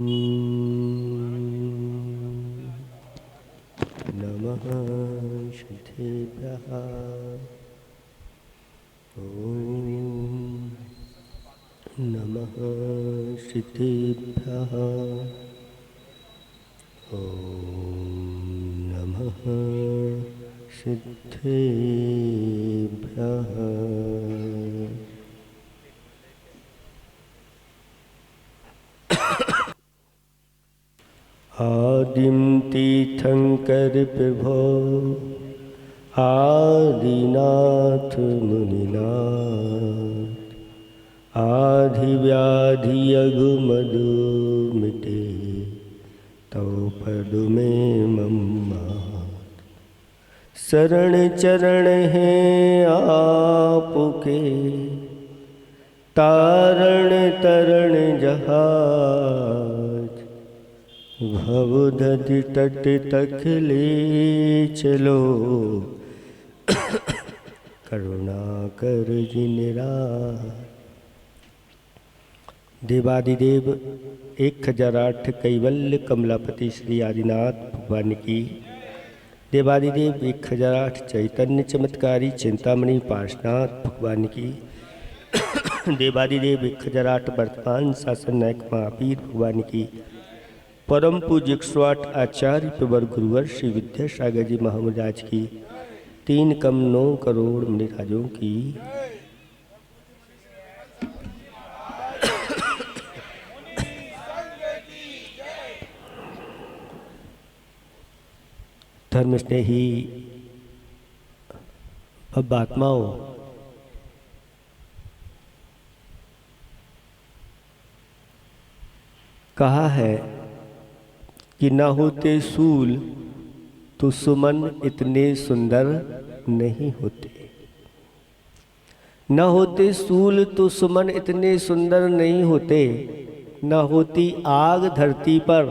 नमः सिद्धेभ्यः। ॐ नमः सिद्धेभ्यः। ॐ नमः सिद्धेभ्यः। आदिं तीर्थंकर प्रभो आदिनाथ मुनिनाथ। आधिव्याधि अगुमदु मिटे तो पद में मम्मा। शरण चरण है आपके तारण तरण जहाज। भवदधि तट तक ले चलो करुणा कर जिनराज। देवादिदेव 1008 कैवल्य कमलापति श्री आदिनाथ भगवान की। देवादिदेव 1008 चैतन्य चमत्कारी चिंतामणि पार्शनाथ भगवान की। देवादिदेव 1008 वर्तमान शासन नायक महावीर भगवान की। परम पूज्य 108 आचार्य प्रवर गुरुवर श्री विद्यासागर जी महाराज की। 3,9 करोड़ मुनिराजों की। धर्म स्नेही अब आत्माओं, कहा है कि न होते सूल तो सुमन इतने सुंदर नहीं होते। न होते सूल तो सुमन इतने सुंदर नहीं होते। न होती आग धरती पर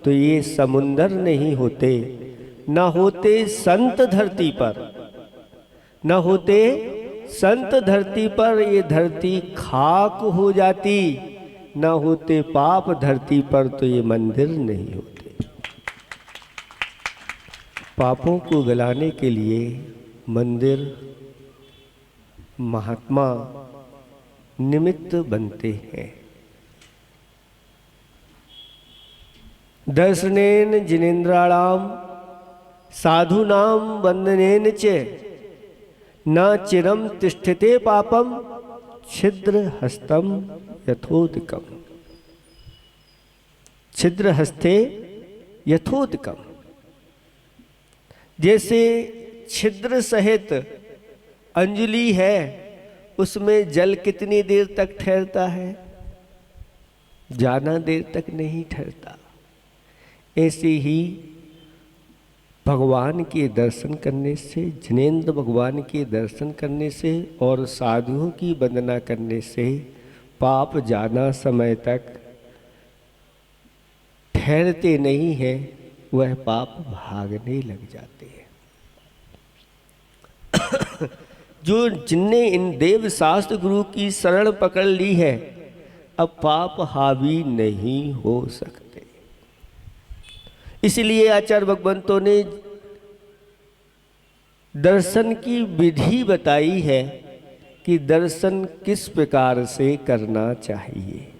तो ये समुंदर नहीं होते। न होते संत धरती पर, न होते संत धरती पर ये धरती खाक हो जाती। न होते पाप धरती पर तो ये मंदिर नहीं होते। पापों को गलाने के लिए मंदिर महात्मा निमित्त बनते हैं। दर्शनेन जिनेन्द्राणाम साधूनाम वंदनेन च न चिरम तिष्ठते पापम छिद्र हस्तम यथोदकम। छिद्र हस्ते यथोदकम। जैसे छिद्र सहित अंजलि है, उसमें जल कितनी देर तक ठहरता है? ज्यादा देर तक नहीं ठहरता। ऐसे ही भगवान के दर्शन करने से, जिनेंद्र भगवान के दर्शन करने से और साधुओं की वंदना करने से पाप ज्यादा समय तक ठहरते नहीं है, वह पाप भागने लग जाते हैं। जो जिनने इन देव शास्त्र गुरु की शरण पकड़ ली है, अब पाप हावी नहीं हो सकते। इसलिए आचार्य भगवंतों ने दर्शन की विधि बताई है कि दर्शन किस प्रकार से करना चाहिए।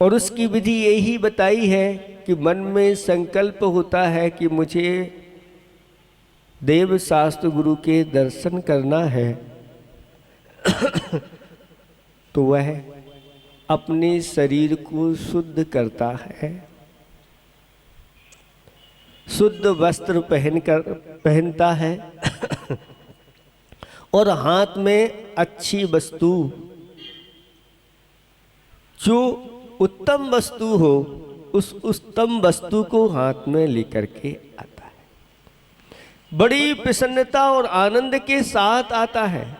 और उसकी विधि यही बताई है कि मन में संकल्प होता है कि मुझे देव शास्त्र गुरु के दर्शन करना है तो वह अपने शरीर को शुद्ध करता है, शुद्ध वस्त्र पहनता है और हाथ में अच्छी वस्तु, जो उत्तम वस्तु हो, उस उत्तम वस्तु को हाथ में लेकर के आता है। बड़ी प्रसन्नता और आनंद के साथ आता है।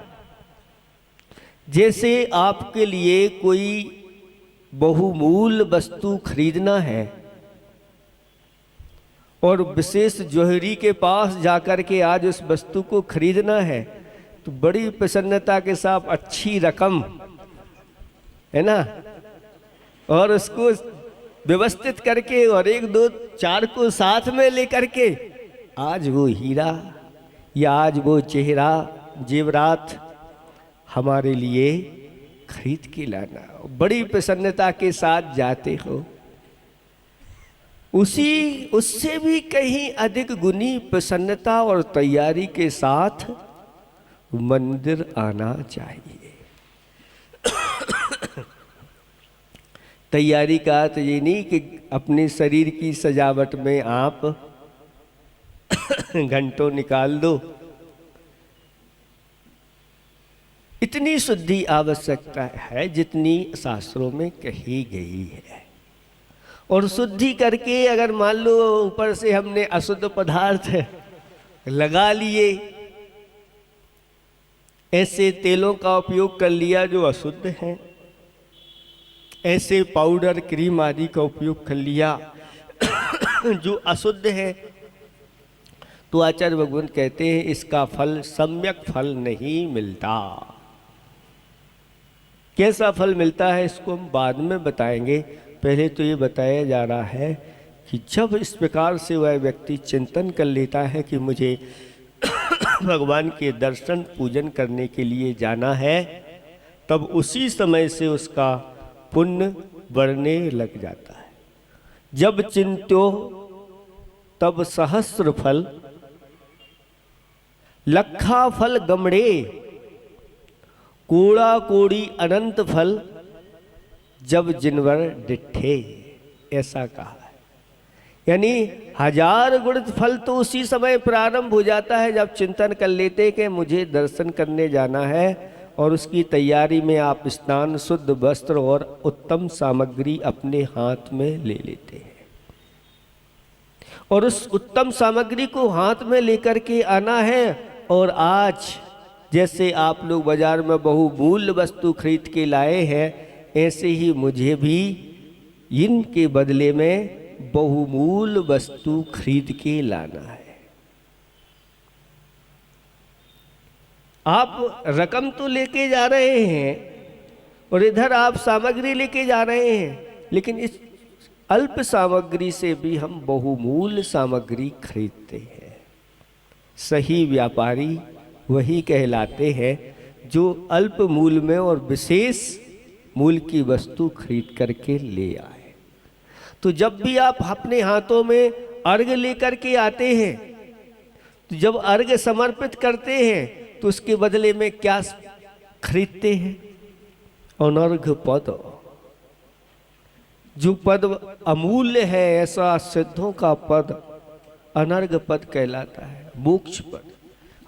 जैसे आपके लिए कोई बहुमूल्य वस्तु खरीदना है और विशेष जोहरी के पास जाकर के आज उस वस्तु को खरीदना है, तो बड़ी प्रसन्नता के साथ अच्छी रकम है ना, और उसको व्यवस्थित करके और 1 2 4 को साथ में लेकर के आज वो हीरा या आज वो चेहरा जेवरात हमारे लिए खरीद के लाना, बड़ी प्रसन्नता के साथ जाते हो। उससे भी कहीं अधिक गुनी प्रसन्नता और तैयारी के साथ मंदिर आना चाहिए। तैयारी का तो ये नहीं कि अपने शरीर की सजावट में आप घंटों निकाल दो। इतनी शुद्धि आवश्यकता है जितनी शास्त्रों में कही गई है। और शुद्धि करके अगर मान लो ऊपर से हमने अशुद्ध पदार्थ लगा लिए, ऐसे तेलों का उपयोग कर लिया जो अशुद्ध हैं, ऐसे पाउडर क्रीम आदि का उपयोग कर लिया जो अशुद्ध है, तो आचार्य भगवान कहते हैं इसका फल सम्यक फल नहीं मिलता। कैसा फल मिलता है इसको हम बाद में बताएंगे। पहले तो ये बताया जा रहा है कि जब इस प्रकार से वह व्यक्ति चिंतन कर लेता है कि मुझे भगवान के दर्शन पूजन करने के लिए जाना है, तब उसी समय से उसका पुण्य बढ़ने लग जाता है। जब चिंत्यो तब सहस्र फल, लखा फल गमड़े, कूड़ा कोड़ी अनंत फल, जब जिनवर डिठे, ऐसा कहा है। यानी 1000 गुणित फल तो उसी समय प्रारंभ हो जाता है जब चिंतन कर लेते कि मुझे दर्शन करने जाना है, और उसकी तैयारी में आप स्नान, शुद्ध वस्त्र और उत्तम सामग्री अपने हाथ में ले लेते हैं। और उस उत्तम सामग्री को हाथ में लेकर के आना है। और आज जैसे आप लोग बाजार में बहुमूल्य वस्तु खरीद के लाए हैं, ऐसे ही मुझे भी इनके बदले में बहुमूल्य वस्तु खरीद के लाना है। आप रकम तो लेके जा रहे हैं और इधर आप सामग्री लेके जा रहे हैं, लेकिन इस अल्प सामग्री से भी हम बहुमूल्य सामग्री खरीदते हैं। सही व्यापारी वही कहलाते हैं जो अल्प मूल्य में और विशेष मूल्य की वस्तु खरीद करके ले आए। तो जब भी आप अपने हाथों में अर्घ लेकर के आते हैं, तो जब अर्घ समर्पित करते हैं तो उसके बदले में क्या खरीदते हैं? अनर्घ पद। जो पद अमूल्य है, ऐसा सिद्धों का पद अनर्घ पद कहलाता है, मोक्ष पद।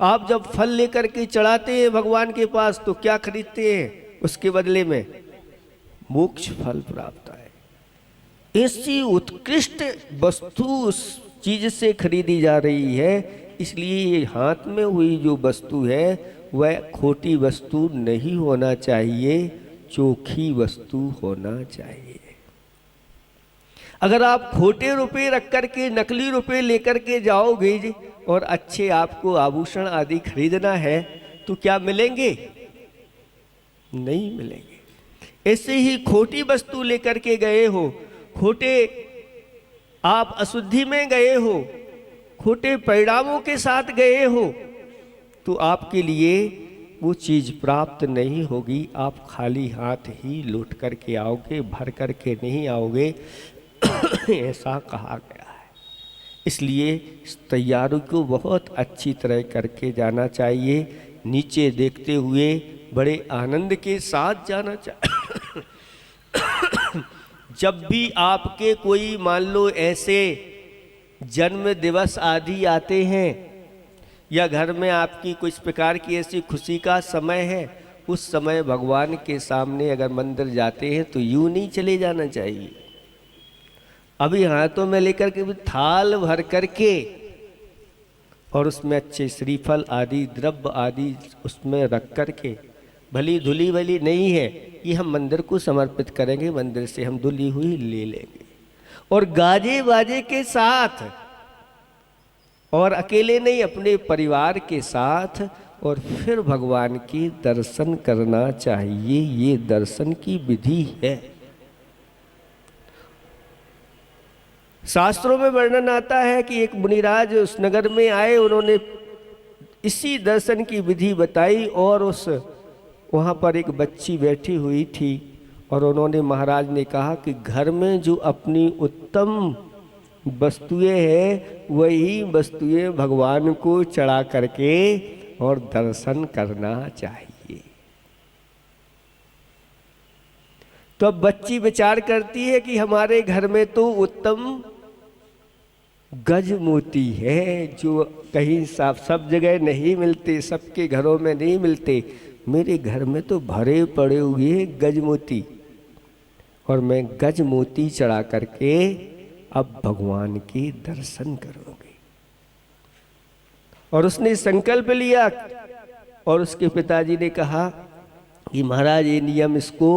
आप जब फल लेकर के चढ़ाते हैं भगवान के पास तो क्या खरीदते हैं? उसके बदले में मोक्ष फल प्राप्त है। ऐसी उत्कृष्ट वस्तु उस चीज से खरीदी जा रही है, इसलिए हाथ में हुई जो वस्तु है वह खोटी वस्तु नहीं होना चाहिए, चोखी वस्तु होना चाहिए। अगर आप खोटे रुपए रख करके नकली रुपए लेकर के जाओगे और अच्छे आपको आभूषण आदि खरीदना है तो क्या मिलेंगे? नहीं मिलेंगे। ऐसे ही खोटी वस्तु लेकर के गए हो, खोटे आप अशुद्धि में गए हो, खोटे परिणामों के साथ गए हो, तो आपके लिए वो चीज प्राप्त नहीं होगी। आप खाली हाथ ही लौट करके आओगे, भर करके नहीं आओगे, ऐसा कहा गया है। इसलिए इस तैयारी को बहुत अच्छी तरह करके जाना चाहिए, नीचे देखते हुए बड़े आनंद के साथ जाना चाहिए। जब भी आपके कोई मान लो ऐसे जन्म दिवस आदि आते हैं या घर में आपकी कुछ प्रकार की ऐसी खुशी का समय है, उस समय भगवान के सामने अगर मंदिर जाते हैं तो यूं नहीं चले जाना चाहिए। अभी हाथों में लेकर के थाल भर करके और उसमें अच्छे श्रीफल आदि द्रव्य आदि उसमें रख करके, भली धुली वाली नहीं है, ये हम मंदिर को समर्पित करेंगे, मंदिर से हम धुली हुई ले लेंगे। और गाजे बाजे के साथ, और अकेले नहीं अपने परिवार के साथ और फिर भगवान के दर्शन करना चाहिए। ये दर्शन की विधि है। शास्त्रों में वर्णन आता है कि एक मुनिराज उस नगर में आए, उन्होंने इसी दर्शन की विधि बताई और उस वहाँ पर एक बच्ची बैठी हुई थी और उन्होंने महाराज ने कहा कि घर में जो अपनी उत्तम वस्तुएं हैं वही वस्तुएं भगवान को चढ़ा करके और दर्शन करना चाहिए। तो अब बच्ची विचार करती है कि हमारे घर में तो उत्तम गज मोती है जो कहीं सब जगह नहीं मिलते, सबके घरों में नहीं मिलते। मेरे घर में तो भरे पड़े हुए गज मोती, और मैं गज मोती चढ़ा करके अब भगवान के दर्शन करूंगी। और उसने संकल्प लिया और उसके पिताजी ने कहा कि महाराज ये नियम इसको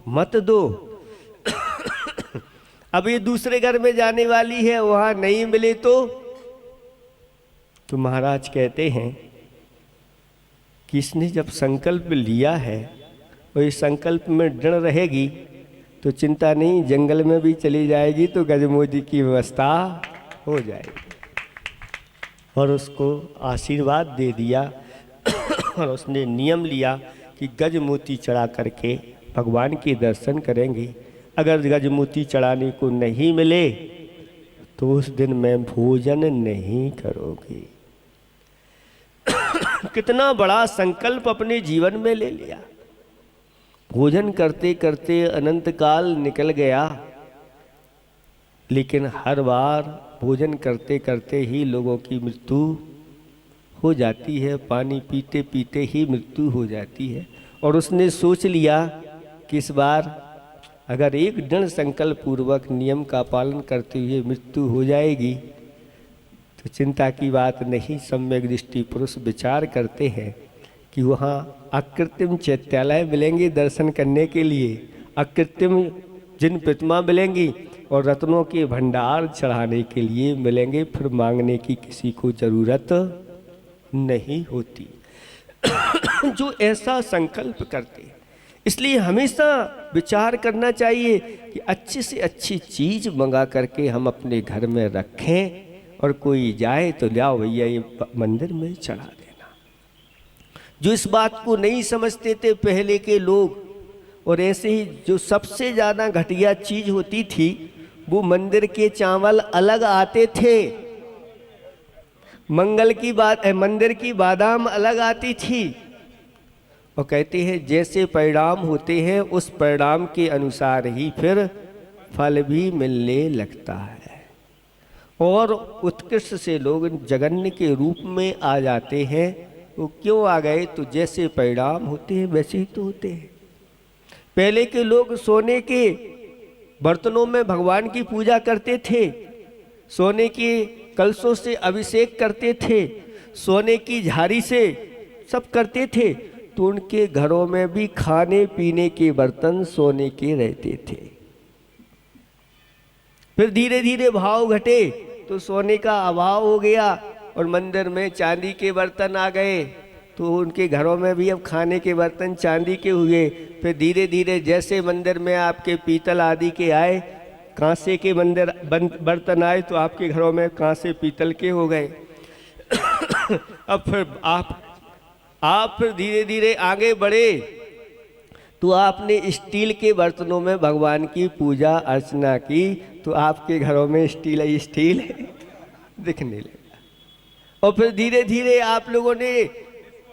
मत दो। अब ये दूसरे घर में जाने वाली है, वहां नहीं मिले तो महाराज कहते हैं कि इसने जब संकल्प लिया है और इस संकल्प में दृढ़ रहेगी तो चिंता नहीं, जंगल में भी चली जाएगी तो गजमोती की व्यवस्था हो जाएगी। और उसको आशीर्वाद दे दिया और उसने नियम लिया कि गजमोती चढ़ा करके भगवान के दर्शन करेंगे। अगर गजमोती चढ़ाने को नहीं मिले तो उस दिन मैं भोजन नहीं करूँगी। कितना बड़ा संकल्प अपने जीवन में ले लिया। भोजन करते करते अनंत काल निकल गया, लेकिन हर बार भोजन करते करते ही लोगों की मृत्यु हो जाती है, पानी पीते पीते ही मृत्यु हो जाती है। और उसने सोच लिया कि इस बार अगर एक दृढ़ संकल्प पूर्वक नियम का पालन करते हुए मृत्यु हो जाएगी तो चिंता की बात नहीं। सम्यक दृष्टि पुरुष विचार करते हैं कि वहाँ अकृत्रिम चैत्यालय मिलेंगे दर्शन करने के लिए, अकृत्रिम जिन प्रतिमा मिलेंगी और रत्नों के भंडार चढ़ाने के लिए मिलेंगे, फिर मांगने की किसी को जरूरत नहीं होती। जो ऐसा संकल्प करते हैं, इसलिए हमेशा विचार करना चाहिए कि अच्छी से अच्छी चीज मंगा करके हम अपने घर में रखें, और कोई जाए तो लाओ भैया ये मंदिर में चढ़ा देना। जो इस बात को नहीं समझते थे पहले के लोग, और ऐसे ही जो सबसे ज़्यादा घटिया चीज होती थी वो मंदिर के चावल अलग आते थे, मंदिर की बादाम अलग आती थी। और कहते हैं जैसे परिणाम होते हैं उस परिणाम के अनुसार ही फिर फल भी मिलने लगता है। और उत्कृष्ट से लोग जगन्य के रूप में आ जाते हैं। वो क्यों आ गए? तो जैसे परिणाम होते हैं वैसे ही तो होते हैं। पहले के लोग सोने के बर्तनों में भगवान की पूजा करते थे, सोने के कलशों से अभिषेक करते थे, सोने की झाड़ी से सब करते थे। तो उनके घरों में भी खाने पीने के बर्तन सोने के रहते थे। फिर धीरे धीरे भाव घटे तो सोने का अभाव हो गया और मंदिर में चांदी के बर्तन आ गए, तो उनके घरों में भी अब खाने के बर्तन चांदी के हुए। फिर धीरे धीरे जैसे मंदिर में आपके पीतल आदि के आए, कांसे के बर्तन आए, तो आपके घरों में कांसे पीतल के हो गए। अब फिर आप फिर धीरे धीरे आगे बढ़े तो आपने स्टील के बर्तनों में भगवान की पूजा अर्चना की, तो आपके घरों में स्टील दिखने लगा। और फिर धीरे धीरे आप लोगों ने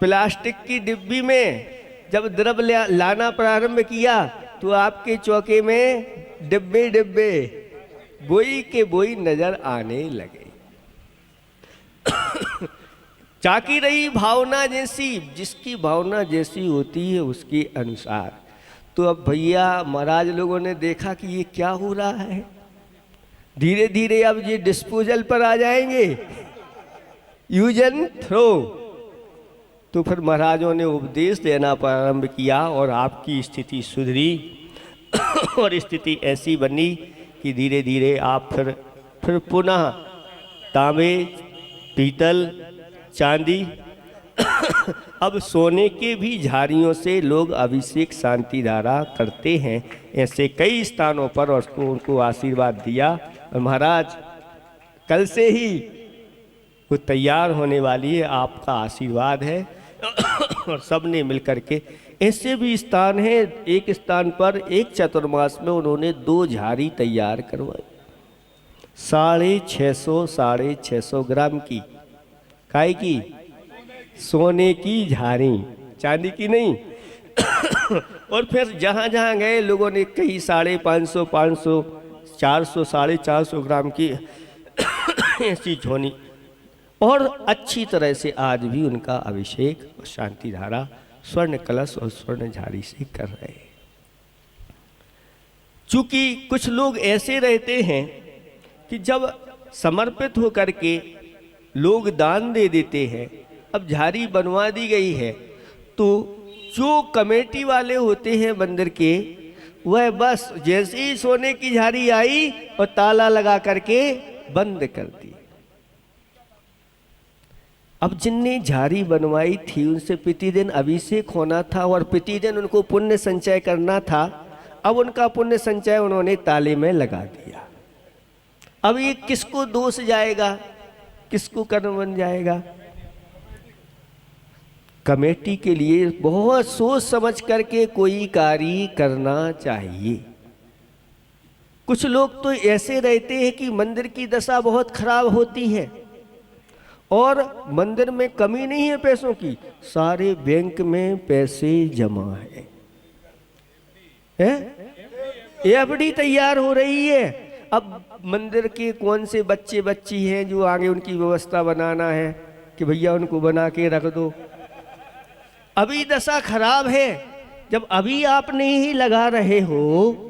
प्लास्टिक की डिब्बी में जब द्रव्य लाना प्रारंभ किया तो आपके चौके में डिब्बे डिब्बे बोई के बोई नजर आने लगे। चाकी रही भावना जैसी, जिसकी भावना जैसी होती है उसके अनुसार। तो अब भैया महाराज लोगों ने देखा कि ये क्या हो रहा है, धीरे धीरे अब ये डिस्पोजल पर आ जाएंगे, यूज एंड थ्रो। तो फिर महाराजों ने उपदेश देना प्रारंभ किया और आपकी स्थिति सुधरी और स्थिति ऐसी बनी कि धीरे धीरे आप फिर पुनः तांबे, पीतल, चांदी अब सोने के भी झारियों से लोग अभिषेक शांति धारा करते हैं, ऐसे कई स्थानों पर, और उनको आशीर्वाद दिया। और महाराज कल से ही वो तैयार होने वाली है, आपका आशीर्वाद है। और सब ने मिलकर के, ऐसे भी स्थान है, एक स्थान पर एक चतुर्मास में उन्होंने 2 झारी तैयार करवाई, 650 ग्राम की। काय की? सोने की झारी, चांदी की नहीं। और फिर जहाँ जहाँ गए लोगों ने कहीं 550, 500, 400, 450 ग्राम की ऐसी झोनी, और अच्छी तरह से आज भी उनका अभिषेक और शांति धारा स्वर्ण कलश और स्वर्ण झारी से कर रहे हैं। चूंकि कुछ लोग ऐसे रहते हैं कि जब समर्पित होकर के लोग दान दे देते हैं, अब झारी बनवा दी गई है, तो जो कमेटी वाले होते हैं मंदिर के, वह बस जैसे ही सोने की झारी आई और ताला लगा करके बंद कर दी। अब जिनने झारी बनवाई थी उनसे प्रतिदिन अभिषेक होना था और प्रतिदिन उनको पुण्य संचय करना था। अब उनका पुण्य संचय उन्होंने ताले में लगा दिया। अब ये किसको दोष जाएगा, किसको कर्म बन जाएगा? कमेटी के लिए बहुत सोच समझ करके कोई कार्य करना चाहिए। कुछ लोग तो ऐसे रहते हैं कि मंदिर की दशा बहुत खराब होती है और मंदिर में कमी नहीं है पैसों की, सारे बैंक में पैसे जमा है, एफडी तैयार हो रही है। अब मंदिर के कौन से बच्चे बच्ची हैं जो आगे उनकी व्यवस्था बनाना है कि भैया उनको बना के रख दो। अभी दशा खराब है, जब अभी आप नहीं ही लगा रहे हो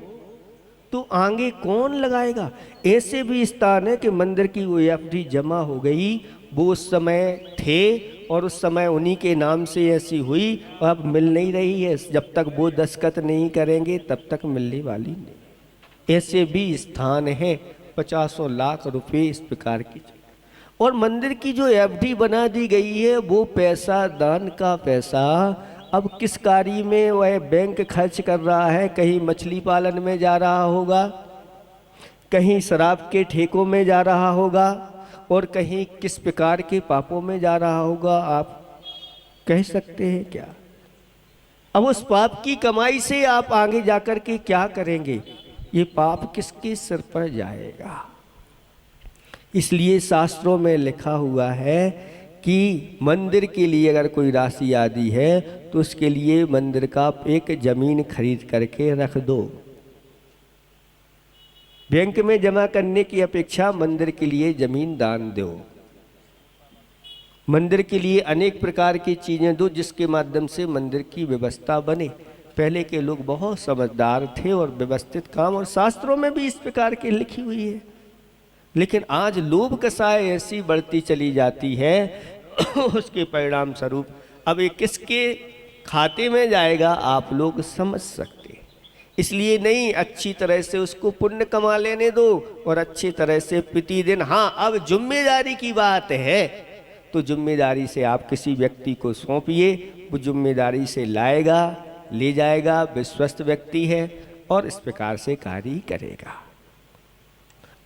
तो आगे कौन लगाएगा? ऐसे भी स्थान है कि मंदिर की वो एफडी जमा हो गई, वो उस समय थे और उस समय उन्हीं के नाम से ऐसी हुई और अब मिल नहीं रही है। जब तक वो दस्तखत नहीं करेंगे तब तक मिलने वाली नहीं। ऐसे भी स्थान है 50 लाख रुपए इस प्रकार की। और मंदिर की जो एफडी बना दी गई है वो पैसा, दान का पैसा, अब किस कार्य में वह बैंक खर्च कर रहा है? कहीं मछली पालन में जा रहा होगा, कहीं शराब के ठेकों में जा रहा होगा और कहीं किस प्रकार के पापों में जा रहा होगा, आप कह सकते हैं क्या? अब उस पाप की कमाई से आप आगे जाकर के क्या करेंगे? ये पाप किसके सिर पर जाएगा? इसलिए शास्त्रों में लिखा हुआ है कि मंदिर के लिए अगर कोई राशि आदि है तो उसके लिए मंदिर का एक जमीन खरीद करके रख दो। बैंक में जमा करने की अपेक्षा मंदिर के लिए जमीन दान दो। मंदिर के लिए अनेक प्रकार की चीजें दो जिसके माध्यम से मंदिर की व्यवस्था बने। पहले के लोग बहुत समझदार थे और व्यवस्थित काम, और शास्त्रों में भी इस प्रकार की लिखी हुई है। लेकिन आज लोभ कसाय ऐसी बढ़ती चली जाती है उसके परिणाम स्वरूप अब ये किसके खाते में जाएगा आप लोग समझ सकते हैं। इसलिए नहीं, अच्छी तरह से उसको पुण्य कमा लेने दो और अच्छी तरह से प्रतिदिन। हाँ, अब जिम्मेदारी की बात है तो जिम्मेदारी से आप किसी व्यक्ति को सौंपिए, वो जिम्मेदारी से लाएगा, ले जाएगा, विश्वस्त व्यक्ति है और इस प्रकार से कार्य करेगा।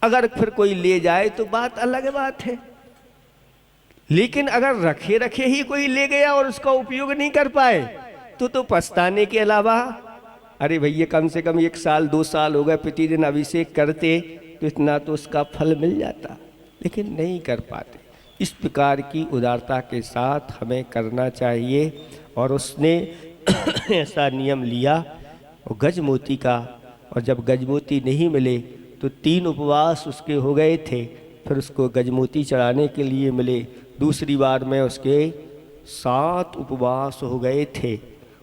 अगर फिर कोई ले जाए तो बात अलग बात है, लेकिन अगर रखे रखे ही कोई ले गया और उसका उपयोग नहीं कर पाए तो पछताने के अलावा, अरे भैया कम से कम 1 साल 2 साल हो गए प्रतिदिन अभिषेक करते तो इतना तो उसका फल मिल जाता, लेकिन नहीं कर पाते। इस प्रकार की उदारता के साथ हमें करना चाहिए। और उसने ऐसा नियम लिया और गजमोती का, और जब गजमोती नहीं मिले तो 3 उपवास उसके हो गए थे, फिर उसको गजमोती चढ़ाने के लिए मिले। दूसरी बार में उसके 7 उपवास हो गए थे,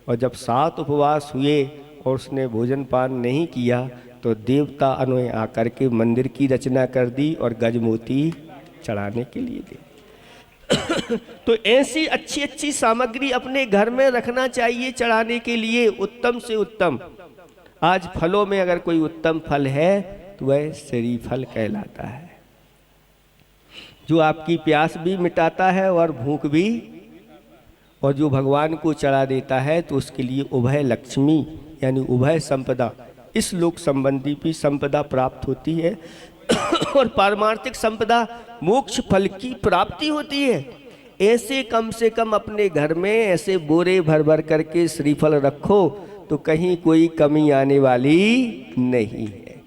और जब 7 उपवास हुए और उसने भोजन पान नहीं किया तो देवता अन्वय आकर के मंदिर की रचना कर दी और गजमोती चढ़ाने के लिए दे। तो ऐसी अच्छी अच्छी सामग्री अपने घर में रखना चाहिए चढ़ाने के लिए, उत्तम से उत्तम। आज फलों में अगर कोई उत्तम फल है तो वह श्रीफल कहलाता है, जो आपकी प्यास भी मिटाता है और भूख भी, और जो भगवान को चढ़ा देता है तो उसके लिए उभय लक्ष्मी यानी उभय संपदा, इस लोक संबंधी भी संपदा प्राप्त होती है और पारमार्थिक संपदा मोक्ष फल की प्राप्ति होती है। ऐसे कम से कम अपने घर में ऐसे बोरे भर भर करके श्रीफल रखो तो कहीं कोई कमी आने वाली नहीं है।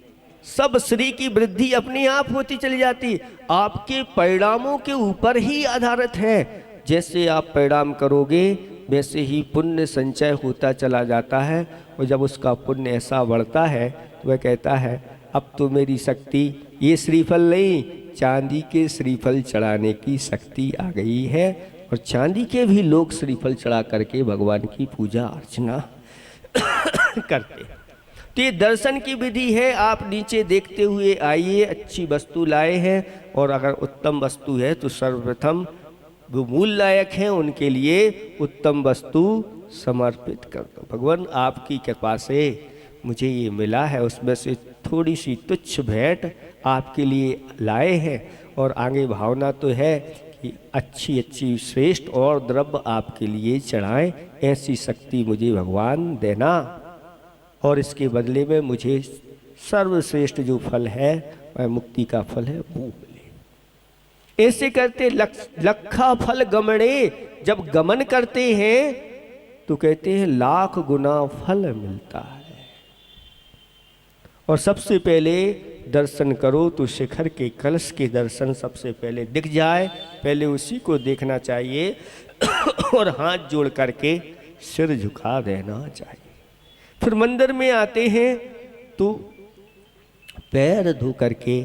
सब श्री की वृद्धि अपने आप होती चली जाती, आपके परिणामों के ऊपर ही आधारित है। जैसे आप परिणाम करोगे वैसे ही पुण्य संचय होता चला जाता है, और जब उसका पुण्य ऐसा बढ़ता है तो वह कहता है अब तो मेरी शक्ति ये श्रीफल नहीं, चांदी के श्रीफल चढ़ाने की शक्ति आ गई है। और चांदी के भी लोग श्रीफल चढ़ा करके भगवान की पूजा अर्चना करते। तो ये दर्शन की विधि है। आप नीचे देखते हुए आइए, अच्छी वस्तु लाए हैं, और अगर उत्तम वस्तु है तो सर्वप्रथम जो मूल लायक हैं उनके लिए उत्तम वस्तु समर्पित कर दो। भगवान आपकी कृपा से मुझे ये मिला है, उसमें से थोड़ी सी तुच्छ भेंट आपके लिए लाए हैं, और आगे भावना तो है कि अच्छी अच्छी श्रेष्ठ और द्रव्य आपके लिए चढ़ाएं। ऐसी शक्ति मुझे भगवान देना, और इसके बदले में मुझे सर्वश्रेष्ठ जो फल है वह मुक्ति का फल है वो मिले। ऐसे करते लखा फल गमने, जब गमन करते हैं तो कहते हैं लाख गुना फल मिलता है। और सबसे पहले दर्शन करो तो शिखर के कलश के दर्शन सबसे पहले दिख जाए, पहले उसी को देखना चाहिए और हाथ जोड़ करके सिर झुका देना चाहिए। फिर मंदिर में आते हैं तो पैर धो करके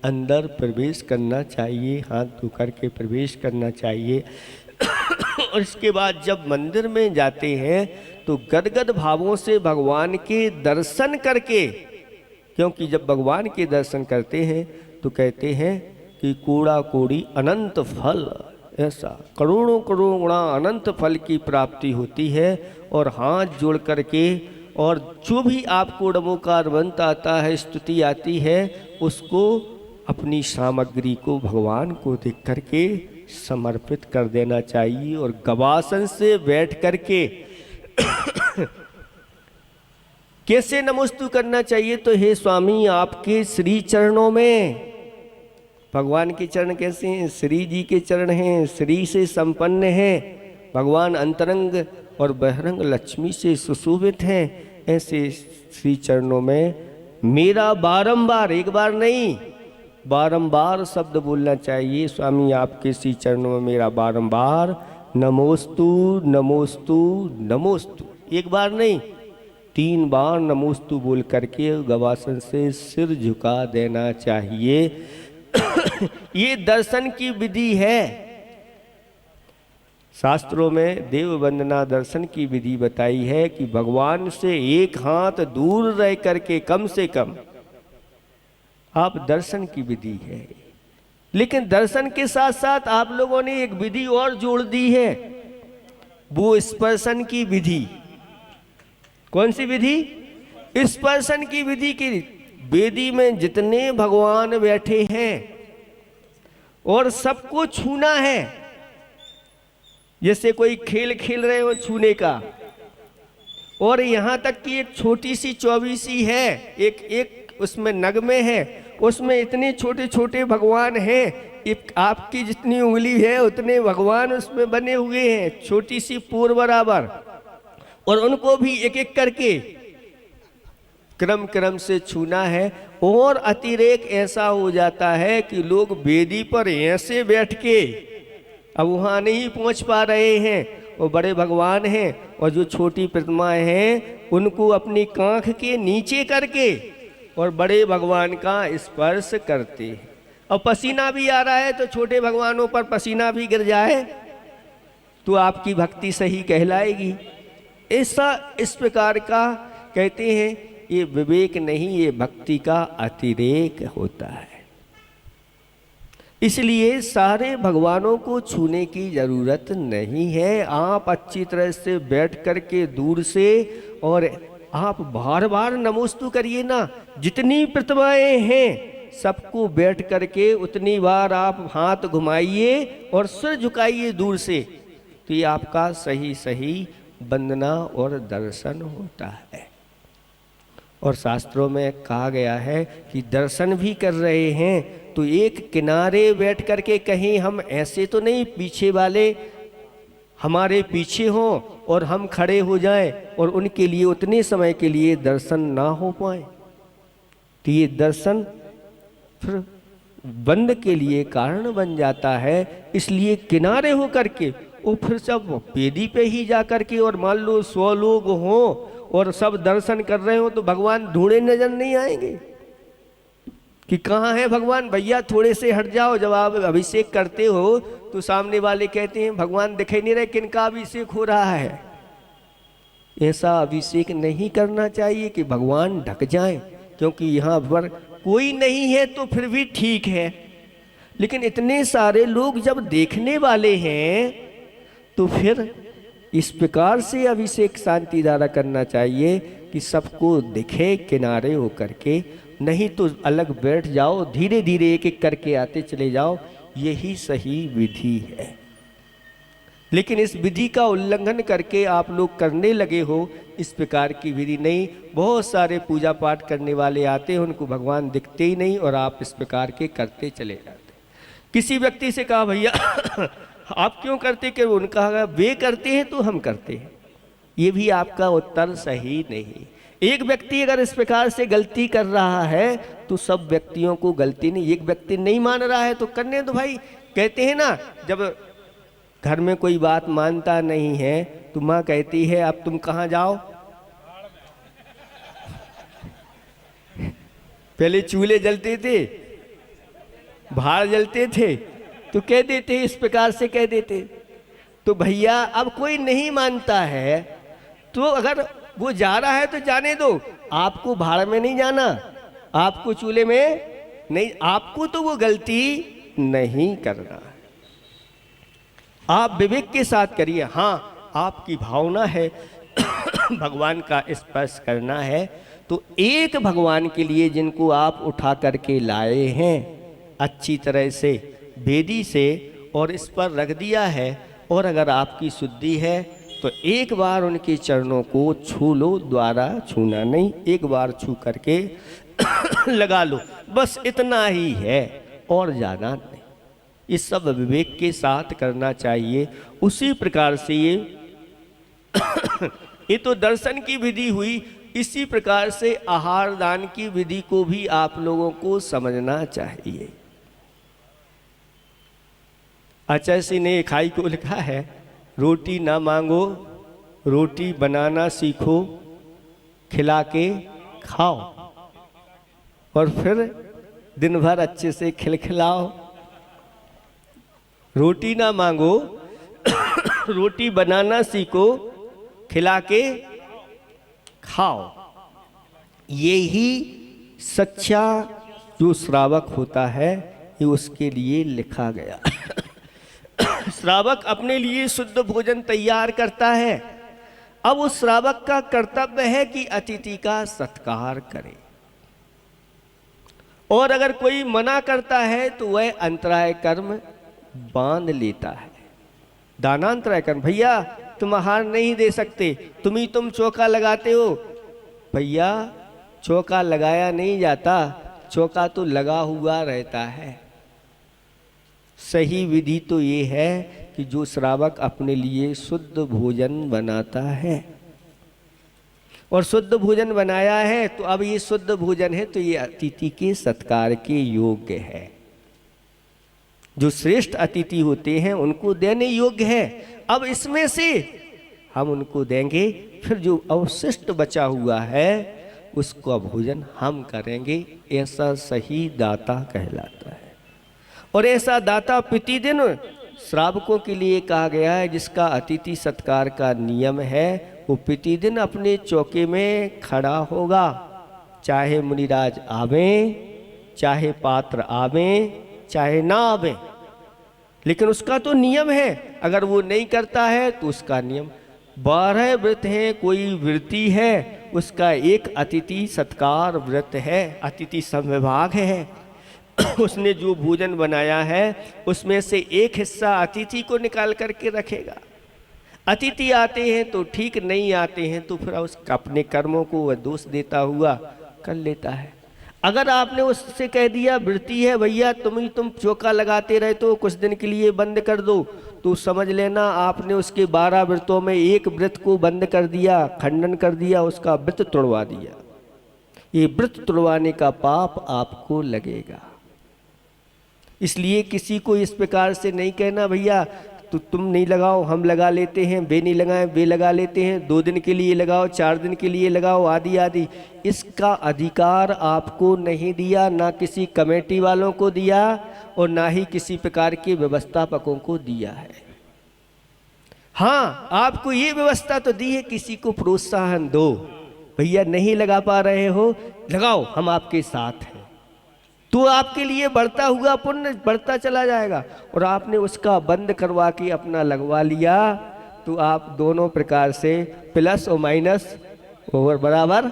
अंदर प्रवेश करना चाहिए, हाथ धो करके प्रवेश करना चाहिए। और इसके बाद जब मंदिर में जाते हैं तो गदगद भावों से भगवान के दर्शन करके, क्योंकि जब भगवान के दर्शन करते हैं तो कहते हैं कि कूड़ा कूड़ी अनंत फल, ऐसा करोड़ों करोड़ गुणा अनंत फल की प्राप्ति होती है। और हाथ जोड़ करके, और जो भी आपको नमोकार मंत्र आता है, स्तुति आती है, उसको अपनी सामग्री को भगवान को देख करके समर्पित कर देना चाहिए। और गवासन से बैठ करके कैसे नमोस्तु करना चाहिए, तो हे स्वामी आपके श्री चरणों में, भगवान के चरण कैसे हैं, श्री जी के चरण हैं, श्री से संपन्न हैं, भगवान अंतरंग और बहिरंग लक्ष्मी से सुशोभित हैं। ऐसे श्री चरणों में मेरा बारंबार, एक बार नहीं बारंबार शब्द बोलना चाहिए, स्वामी आपके श्री चरणों में मेरा बारंबार नमोस्तु नमोस्तु नमोस्तु, एक बार नहीं 3 बार नमोस्तु बोल करके गवासन से सिर झुका देना चाहिए। ये दर्शन की विधि है। शास्त्रों में देव वंदना दर्शन की विधि बताई है कि भगवान से एक हाथ दूर रह करके कम से कम आप दर्शन की विधि है। लेकिन दर्शन के साथ साथ आप लोगों ने एक विधि और जोड़ दी है, वो स्पर्शन की विधि। कौन सी विधि? स्पर्शन की विधि। की वेदी में जितने भगवान बैठे हैं और सबको छूना है, जैसे कोई खेल खेल रहे हो छूने का। और यहाँ तक कि एक छोटी सी चौबीसी है, एक उसमें नग में है, उसमें इतने छोटे छोटे भगवान हैं, एक आपकी जितनी उंगली है उतने भगवान उसमें बने हुए हैं, छोटी सी पूर बराबर। और उनको भी एक एक करके क्रम क्रम से छूना है। और अतिरेक ऐसा हो जाता है कि लोग वेदी पर ऐसे बैठ के अब वहाँ नहीं पहुँच पा रहे हैं, वो बड़े भगवान हैं, और जो छोटी प्रतिमाएं हैं उनको अपनी कांख के नीचे करके और बड़े भगवान का स्पर्श करते हैं। और पसीना भी आ रहा है तो छोटे भगवानों पर पसीना भी गिर जाए तो आपकी भक्ति सही कहलाएगी। ऐसा इस प्रकार का कहते हैं, ये विवेक नहीं, ये भक्ति का अतिरेक होता है। इसलिए सारे भगवानों को छूने की जरूरत नहीं है। आप अच्छी तरह से बैठ करके दूर से, और आप बार बार नमोस्तु करिए ना। जितनी प्रतिमाएं हैं सबको बैठ करके उतनी बार आप हाथ घुमाइए और सिर झुकाइए दूर से। तो ये आपका सही सही वंदना और दर्शन होता है। और शास्त्रों में कहा गया है कि दर्शन भी कर रहे हैं तो एक किनारे बैठ कर के कहीं हम ऐसे तो नहीं पीछे वाले हमारे पीछे हों और हम खड़े हो जाएं और उनके लिए उतने समय के लिए दर्शन ना हो पाए, तो ये दर्शन फिर बंद के लिए कारण बन जाता है। इसलिए किनारे हो करके वो फिर सब पेदी पे ही जा कर के, और मान लो 100 लोग हों और सब दर्शन कर रहे हो तो भगवान ढूंढे नजर नहीं आएंगे कि कहाँ है भगवान, भैया थोड़े से हट जाओ। जब आप अभिषेक करते हो तो सामने वाले कहते हैं भगवान दिखाई नहीं रहे, किनका अभिषेक हो रहा है। ऐसा अभिषेक नहीं करना चाहिए कि भगवान ढक जाएं, क्योंकि यहाँ पर कोई नहीं है तो फिर भी ठीक है, लेकिन इतने सारे लोग जब देखने वाले हैं तो फिर इस प्रकार से अभिषेक शांति द्वारा करना चाहिए कि सबको दिखे किनारे होकर के, नहीं तो अलग बैठ जाओ, धीरे धीरे एक एक करके आते चले जाओ, यही सही विधि है। लेकिन इस विधि का उल्लंघन करके आप लोग करने लगे हो, इस प्रकार की विधि नहीं। बहुत सारे पूजा पाठ करने वाले आते हैं, उनको भगवान दिखते ही नहीं और आप इस प्रकार के करते चले जाते। किसी व्यक्ति से कहा भैया आप क्यों करते, कि उनका वे करते हैं तो हम करते हैं, ये भी आपका उत्तर सही नहीं। एक व्यक्ति अगर इस प्रकार से गलती कर रहा है तो सब व्यक्तियों को गलती नहीं, एक व्यक्ति नहीं मान रहा है तो करने दो भाई। कहते हैं ना, जब घर में कोई बात मानता नहीं है तो माँ कहती है अब तुम कहाँ जाओ, पहले चूल्हे जलते थे, भाड़ जलते थे, तो कह देते इस प्रकार से कह देते। तो भैया अब कोई नहीं मानता है तो अगर वो जा रहा है तो जाने दो, आपको भाड़ में नहीं जाना, आपको चूल्हे में नहीं, आपको तो वो गलती नहीं करना है। आप विवेक के साथ करिए। हाँ, आपकी भावना है भगवान का स्पर्श करना है तो एक भगवान के लिए जिनको आप उठा करके लाए हैं अच्छी तरह से बेदी से और इस पर रख दिया है, और अगर आपकी शुद्धि है तो एक बार उनके चरणों को छू लो, द्वारा छूना नहीं, एक बार छू करके लगा लो, बस इतना ही है और ज़्यादा नहीं। इस सब विवेक के साथ करना चाहिए। उसी प्रकार से ये तो दर्शन की विधि हुई, इसी प्रकार से आहार दान की विधि को भी आप लोगों को समझना चाहिए। आचार्य जी ने खाई को लिखा है, रोटी ना मांगो, रोटी बनाना सीखो, खिला के खाओ और फिर दिन भर अच्छे से खिलखिलाओ। रोटी ना मांगो रोटी बनाना सीखो, खिला के खाओ। यही सच्चा जो श्रावक होता है ये उसके लिए लिखा गया। श्रावक अपने लिए शुद्ध भोजन तैयार करता है। अब उस श्रावक का कर्तव्य है कि अतिथि का सत्कार करे, और अगर कोई मना करता है तो वह अंतराय कर्म बांध लेता है। दानांतराय कर्म, भैया तुम आहार नहीं दे सकते, तुम चौका लगाते हो। भैया चौका लगाया नहीं जाता, चौका तो लगा हुआ रहता है। सही विधि तो ये है कि जो श्रावक अपने लिए शुद्ध भोजन बनाता है और शुद्ध भोजन बनाया है तो अब ये शुद्ध भोजन है तो ये अतिथि के सत्कार के योग्य है। जो श्रेष्ठ अतिथि होते हैं उनको देने योग्य है। अब इसमें से हम उनको देंगे, फिर जो अवशिष्ट बचा हुआ है उसका भोजन हम करेंगे। ऐसा सही दाता कहलाता है। और ऐसा दाता प्रतिदिन श्रावकों के लिए कहा गया है, जिसका अतिथि सत्कार का नियम है वो प्रतिदिन अपने चौके में खड़ा होगा, चाहे मुनिराज आवें, चाहे पात्र आवें, चाहे ना आवें, लेकिन उसका तो नियम है। अगर वो नहीं करता है तो उसका नियम 12 व्रत हैं, कोई वृत्ति है उसका एक अतिथि सत्कार व्रत है, अतिथि संविभाग है। उसने जो भोजन बनाया है उसमें से एक हिस्सा अतिथि को निकाल करके रखेगा। अतिथि आते हैं तो ठीक, नहीं आते हैं तो फिर उस अपने कर्मों को वह दोष देता हुआ कर लेता है। अगर आपने उससे कह दिया वृत्ति है भैया तुम चौका लगाते रहे तो कुछ दिन के लिए बंद कर दो, तो समझ लेना आपने उसके 12 व्रतों में एक व्रत को बंद कर दिया, खंडन कर दिया, उसका व्रत तोड़वा दिया। ये व्रत तोड़वाने का पाप आपको लगेगा। इसलिए किसी को इस प्रकार से नहीं कहना भैया तो तुम नहीं लगाओ हम लगा लेते हैं, वे नहीं लगाएं वे लगा लेते हैं, 2 दिन के लिए लगाओ 4 दिन के लिए लगाओ आदि आदि। इसका अधिकार आपको नहीं दिया, ना किसी कमेटी वालों को दिया और ना ही किसी प्रकार के व्यवस्थापकों को दिया है। हाँ, आपको ये व्यवस्था तो दी है, किसी को प्रोत्साहन दो, भैया नहीं लगा पा रहे हो लगाओ हम आपके साथ हैं, तो आपके लिए बढ़ता हुआ पुण्य बढ़ता चला जाएगा। और आपने उसका बंद करवा के अपना लगवा लिया तो आप दोनों प्रकार से प्लस और माइनस ओवर बराबर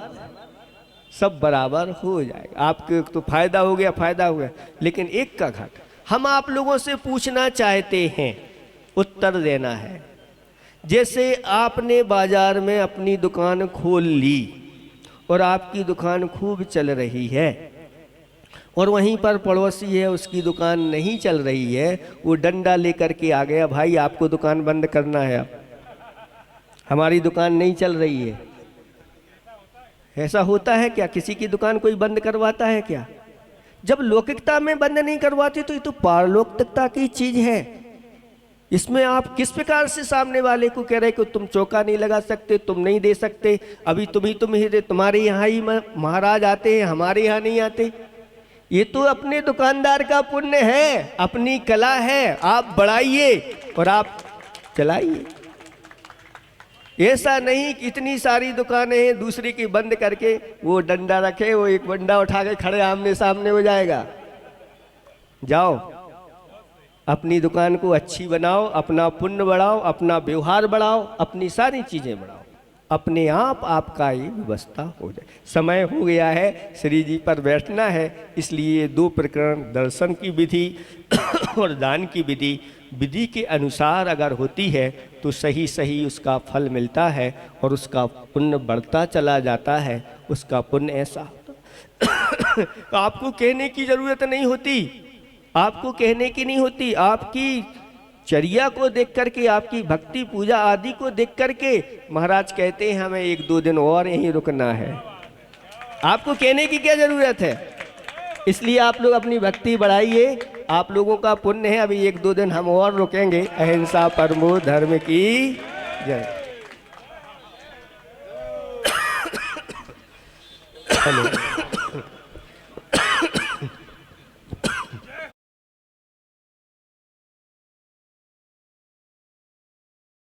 सब बराबर हो जाएगा। आपके तो फायदा हो गया, लेकिन एक का घाट। हम आप लोगों से पूछना चाहते हैं, उत्तर देना है। जैसे आपने बाजार में अपनी दुकान खोल ली और आपकी दुकान खूब चल रही है और वहीं पर पड़ोसी है उसकी दुकान नहीं चल रही है, वो डंडा लेकर के आ गया, भाई आपको दुकान बंद करना है, अब हमारी दुकान नहीं चल रही है। ऐसा होता है क्या? किसी की दुकान कोई बंद करवाता है क्या? जब लौकिकता में बंद नहीं करवाती तो ये तो पारलौकिकता की चीज है। इसमें आप किस प्रकार से सामने वाले को कह रहे कि तुम चौका नहीं लगा सकते, तुम नहीं दे सकते, अभी तुम्हारे यहाँ ही महाराज आते हैं, हमारे यहाँ नहीं आते। ये तो अपने दुकानदार का पुण्य है, अपनी कला है, आप बढ़ाइए और आप चलाइए। ऐसा नहीं कि इतनी सारी दुकानें हैं दूसरी की बंद करके वो डंडा रखे, वो एक डंडा उठा के खड़े आमने सामने हो जाएगा। जाओ अपनी दुकान को अच्छी बनाओ, अपना पुण्य बढ़ाओ, अपना व्यवहार बढ़ाओ, अपनी सारी चीजें बढ़ाओ, अपने आप आपका ये व्यवस्था हो जाए। समय हो गया है, श्री जी पर बैठना है, इसलिए 2 प्रकरण दर्शन की विधि और दान की विधि के अनुसार अगर होती है तो सही सही उसका फल मिलता है और उसका पुण्य बढ़ता चला जाता है। उसका पुण्य ऐसा तो आपको कहने की जरूरत नहीं होती, आपको कहने की नहीं होती, आपकी चर्या को देख करके, आपकी भक्ति पूजा आदि को देख करके महाराज कहते हैं हमें 1-2 दिन और यहीं रुकना है। आपको कहने की क्या जरूरत है? इसलिए आप लोग अपनी भक्ति बढ़ाइए, आप लोगों का पुण्य है, अभी 1-2 दिन हम और रुकेंगे। अहिंसा परमो धर्म की जय। हेलो